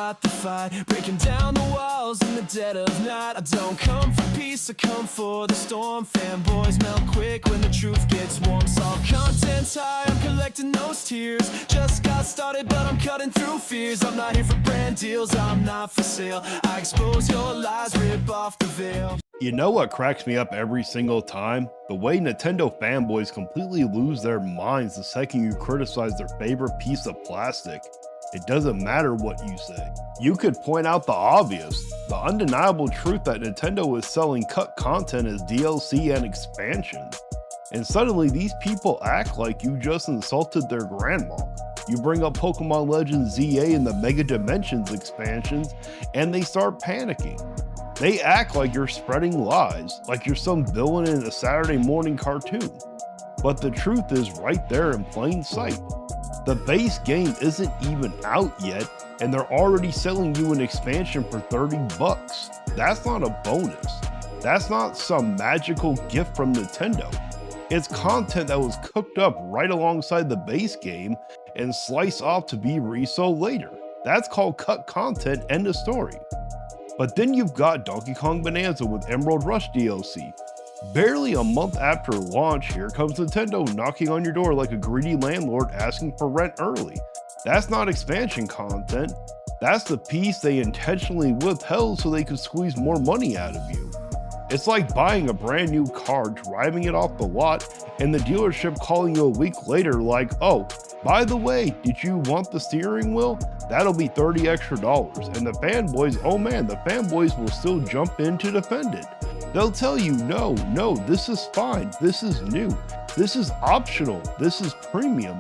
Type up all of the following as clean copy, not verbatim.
fought the fight, breaking down the walls in the dead of night. I don't come for peace, I come for the storm. Fanboys melt quick when the truth gets warm. Saw content's high, I'm collecting those tears. Just got started, but I'm cutting through fears. I'm not here for brand deals, I'm not for sale. I expose your lies, rip off the veil. You know what cracks me up every single time? The way Nintendo fanboys completely lose their minds the second you criticize their favorite piece of plastic. It doesn't matter what you say. You could point out the obvious, the undeniable truth that Nintendo is selling cut content as DLC and expansions. And suddenly these people act like you just insulted their grandma. You bring up Pokemon Legends ZA and the Mega Dimensions expansions, and they start panicking. They act like you're spreading lies, like you're some villain in a Saturday morning cartoon. But the truth is right there in plain sight. The base game isn't even out yet, and they're already selling you an expansion for $30. That's not a bonus. That's not some magical gift from Nintendo. It's content that was cooked up right alongside the base game and sliced off to be resold later. That's called cut content, end of story. But then you've got Donkey Kong Bonanza with Emerald Rush DLC. Barely a month after launch, here comes Nintendo knocking on your door like a greedy landlord asking for rent early. That's not expansion content. That's the piece they intentionally withheld so they could squeeze more money out of you. It's like buying a brand new car, driving it off the lot, and the dealership calling you a week later like, oh, by the way, did you want the steering wheel? That'll be $30 extra. And the fanboys, oh man, the fanboys will still jump in to defend it. They'll tell you, no, this is fine, this is new, this is optional, this is premium.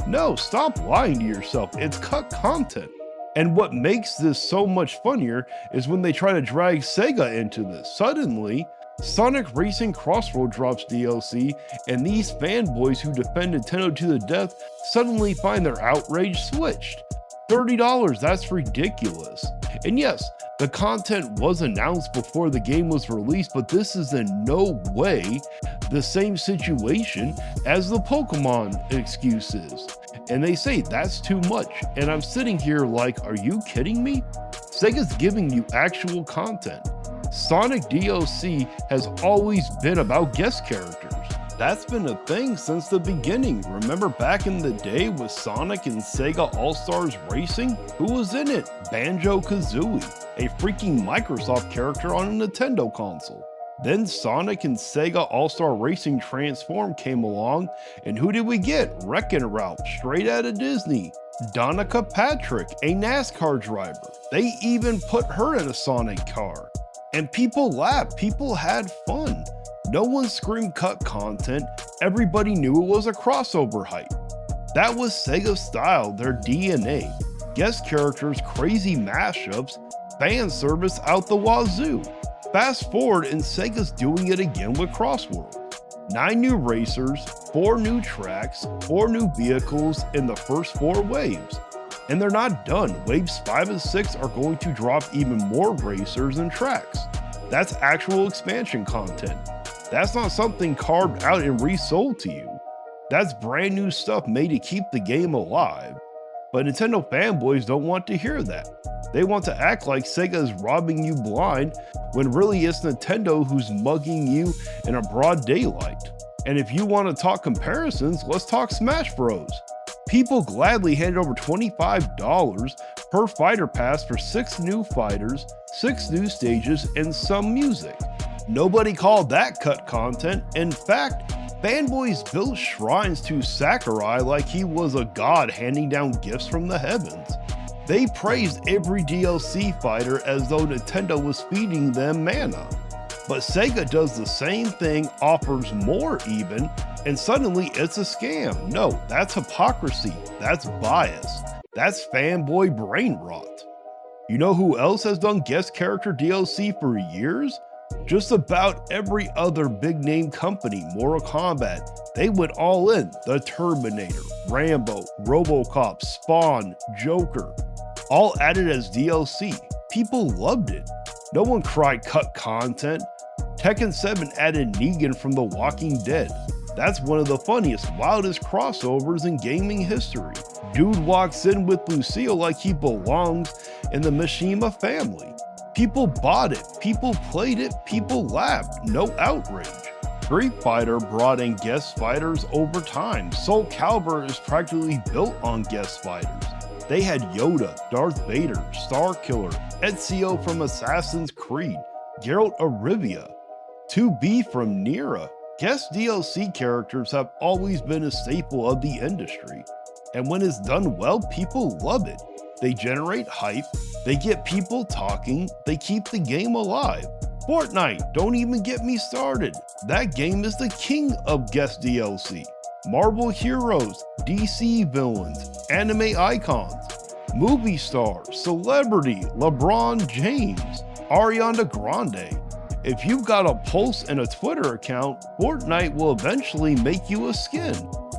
No, stop lying to yourself, it's cut content. And what makes this so much funnier is when they try to drag Sega into this. Suddenly, Sonic Racing Crossroad drops DLC, and these fanboys who defend Nintendo to the death suddenly find their outrage switched. $30, that's ridiculous. And yes, the content was announced before the game was released, but this is in no way the same situation as the Pokemon excuse is. And they say that's too much, and I'm sitting here like, are you kidding me? Sega's giving you actual content. Sonic DLC has always been about guest characters. That's been a thing since the beginning. Remember back in the day with Sonic and Sega All-Stars Racing? Who was in it? Banjo-Kazooie, a freaking Microsoft character on a Nintendo console. Then Sonic and Sega All-Star Racing Transform came along, and who did we get? Wreck-It Ralph, straight out of Disney. Danica Patrick, a NASCAR driver. They even put her in a Sonic car. And people laughed, people had fun. No one screamed cut content, everybody knew it was a crossover hype. That was Sega's style, their DNA. Guest characters, crazy mashups, fan service out the wazoo. Fast forward and Sega's doing it again with Crossworld. 9 new racers, 4 new tracks, 4 new vehicles in the first 4 waves. And they're not done. Waves 5 and 6 are going to drop even more racers and tracks. That's actual expansion content. That's not something carved out and resold to you. That's brand new stuff made to keep the game alive. But Nintendo fanboys don't want to hear that. They want to act like Sega is robbing you blind when really it's Nintendo who's mugging you in a broad daylight. And if you want to talk comparisons, let's talk Smash Bros. People gladly handed over $25 per fighter pass for 6 new fighters, 6 new stages, and some music. Nobody called that cut content. In fact, fanboys built shrines to Sakurai like he was a god handing down gifts from the heavens. They praised every DLC fighter as though Nintendo was feeding them mana. But Sega does the same thing, offers more even, and suddenly it's a scam. No, that's hypocrisy, that's bias, that's fanboy brain rot. You know who else has done guest character DLC for years? Just about every other big name company. Mortal Kombat, they went all in. The Terminator, Rambo, RoboCop, Spawn, Joker, all added as DLC. People loved it. No one cried cut content. Tekken 7 added Negan from The Walking Dead. That's one of the funniest, wildest crossovers in gaming history. Dude walks in with Lucille like he belongs in the Mishima family. People bought it, people played it, people laughed, no outrage. Street Fighter brought in guest fighters over time. Soul Calibur is practically built on guest fighters. They had Yoda, Darth Vader, Starkiller, Ezio from Assassin's Creed, Geralt of Rivia, 2B from Nira. Guest DLC characters have always been a staple of the industry, and when it's done well, people love it. They generate hype, they get people talking, they keep the game alive. Fortnite, don't even get me started. That game is the king of guest DLC. Marvel heroes, DC villains, anime icons, movie stars, celebrity, LeBron James, Ariana Grande. If you've got a Pulse and a Twitter account, Fortnite will eventually make you a skin.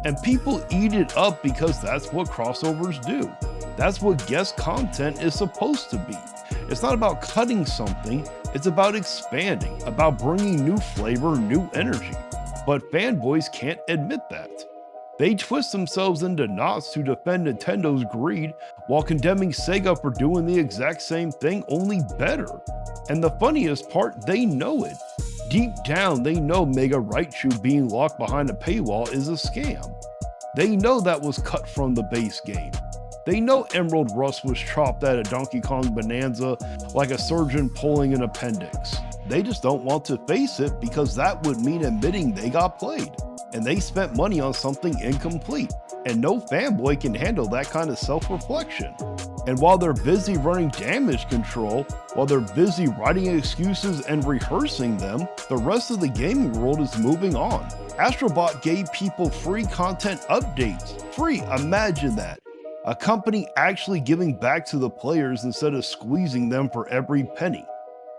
And people eat it up because that's what crossovers do. That's what guest content is supposed to be. It's not about cutting something, it's about expanding, about bringing new flavor, new energy. But fanboys can't admit that. They twist themselves into knots to defend Nintendo's greed while condemning Sega for doing the exact same thing, only better. And the funniest part, they know it. Deep down, they know Mega Raichu being locked behind a paywall is a scam. They know that was cut from the base game. They know Emerald Rush was chopped at a Donkey Kong Bonanza like a surgeon pulling an appendix. They just don't want to face it because that would mean admitting they got played, and they spent money on something incomplete, and no fanboy can handle that kind of self-reflection. And while they're busy running damage control, while they're busy writing excuses and rehearsing them, the rest of the gaming world is moving on. Astrobot gave people free content updates. Free, imagine that. A company actually giving back to the players instead of squeezing them for every penny.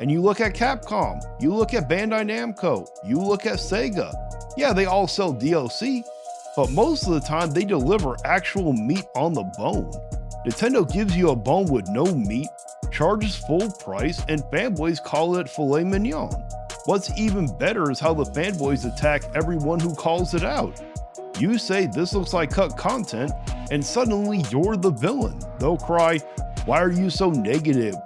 And you look at Capcom, you look at Bandai Namco, you look at Sega. Yeah, they all sell DLC, but most of the time they deliver actual meat on the bone. Nintendo gives you a bone with no meat, charges full price, and fanboys call it filet mignon. What's even better is how the fanboys attack everyone who calls it out. You say this looks like cut content, and suddenly you're the villain. They'll cry, "Why are you so negative?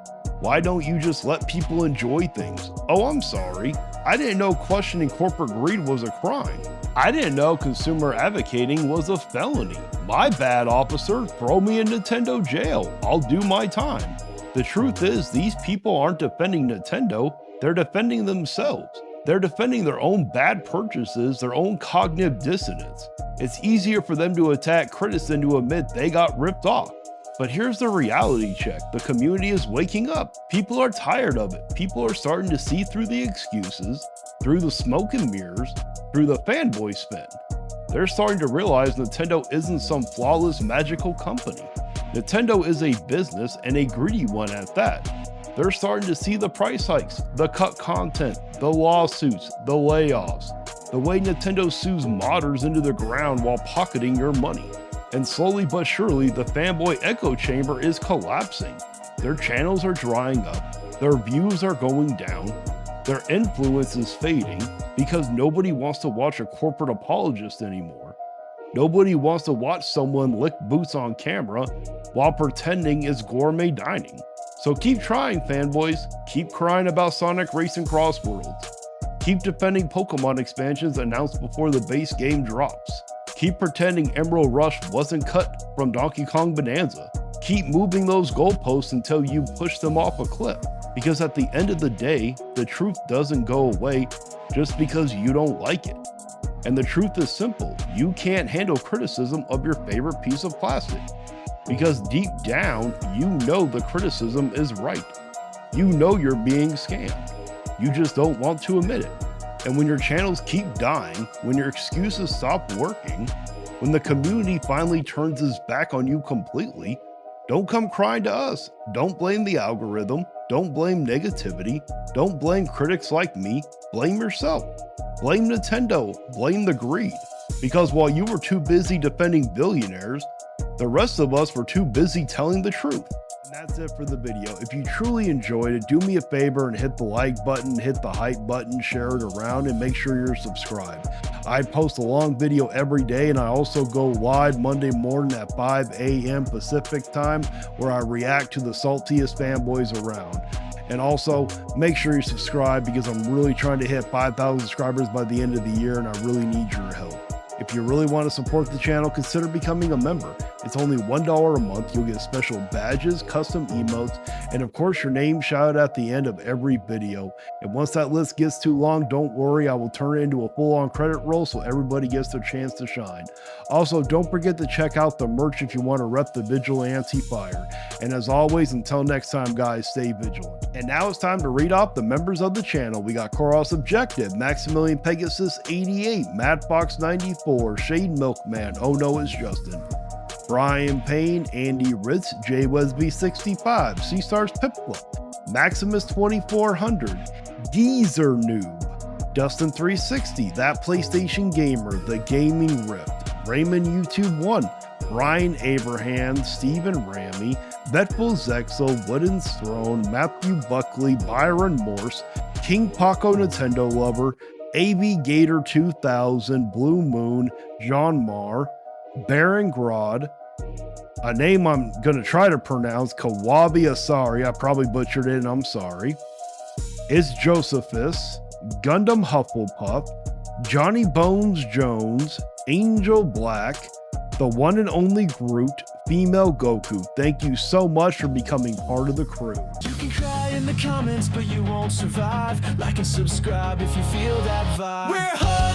Why don't you just let people enjoy things? Oh, I'm sorry. I didn't know questioning corporate greed was a crime. I didn't know consumer advocating was a felony. My bad, officer. Throw me in Nintendo jail. I'll do my time." The truth is, these people aren't defending Nintendo, they're defending themselves. They're defending their own bad purchases, their own cognitive dissonance. It's easier for them to attack critics than to admit they got ripped off. But here's the reality check. The community is waking up. People are tired of it. People are starting to see through the excuses, through the smoke and mirrors, through the fanboy spin. They're starting to realize Nintendo isn't some flawless magical company. Nintendo is a business, and a greedy one at that. They're starting to see the price hikes, the cut content, the lawsuits, the layoffs, the way Nintendo sues modders into the ground while pocketing your money. And slowly but surely, the fanboy echo chamber is collapsing. Their channels are drying up, their views are going down, their influence is fading because nobody wants to watch a corporate apologist anymore. Nobody wants to watch someone lick boots on camera while pretending it's gourmet dining. So keep trying, fanboys. Keep crying about Sonic Racing Cross Worlds. Keep defending Pokemon expansions announced before the base game drops. Keep pretending Emerald Rush wasn't cut from Donkey Kong Bonanza. Keep moving those goalposts until you push them off a cliff. Because at the end of the day, the truth doesn't go away just because you don't like it. And the truth is simple. You can't handle criticism of your favorite piece of plastic. Because deep down, you know the criticism is right. You know you're being scammed. You just don't want to admit it. And when your channels keep dying, when your excuses stop working, when the community finally turns its back on you completely, don't come crying to us. Don't blame the algorithm. Don't blame negativity. Don't blame critics like me. Blame yourself. Blame Nintendo. Blame the greed. Because while you were too busy defending billionaires, the rest of us were too busy telling the truth. And that's it for the video. If you truly enjoyed it, do me a favor and hit the like button, hit the hype button, share it around, and make sure you're subscribed. I post a long video every day, and I also go live Monday morning at 5 a.m. Pacific time, where I react to the saltiest fanboys around. And also, make sure you subscribe, because I'm really trying to hit 5,000 subscribers by the end of the year, and I really need your help. If you really want to support the channel, consider becoming a member. It's only $1 a month. You'll get special badges, custom emotes, and of course your name shouted at the end of every video. And once that list gets too long, don't worry, I will turn it into a full-on credit roll so everybody gets their chance to shine. Also, don't forget to check out the merch if you want to rep the Vigilante Fire. And as always, until next time guys, stay vigilant. And now it's time to read off the members of the channel. We got Coral Subjective, Maximilian Pegasus 88, Mad Fox 94, Shade Milkman, Oh No It's Justin, Brian Payne, Andy Ritz, Jay Wesby 65, C-Stars Piplup, Maximus 2400, Geezer Noob, Dustin 360, That PlayStation Gamer, The Gaming Rift, Raymond YouTube 1, Brian Abraham, Stephen Ramey, Vetful Zexel, Wooden's Throne, Matthew Buckley, Byron Morse, King Paco Nintendo Lover, AV Gator 2000, Blue Moon, John Marr, Baron Grod, a name I'm gonna try to pronounce, Kawabi Asari, I probably butchered it and I'm sorry. It's Josephus, Gundam Hufflepuff, Johnny Bones Jones, Angel Black, the one and only Groot, Female Goku. Thank you so much for becoming part of the crew. You can cry in the comments, but you won't survive. Like and subscribe if you feel that vibe. We're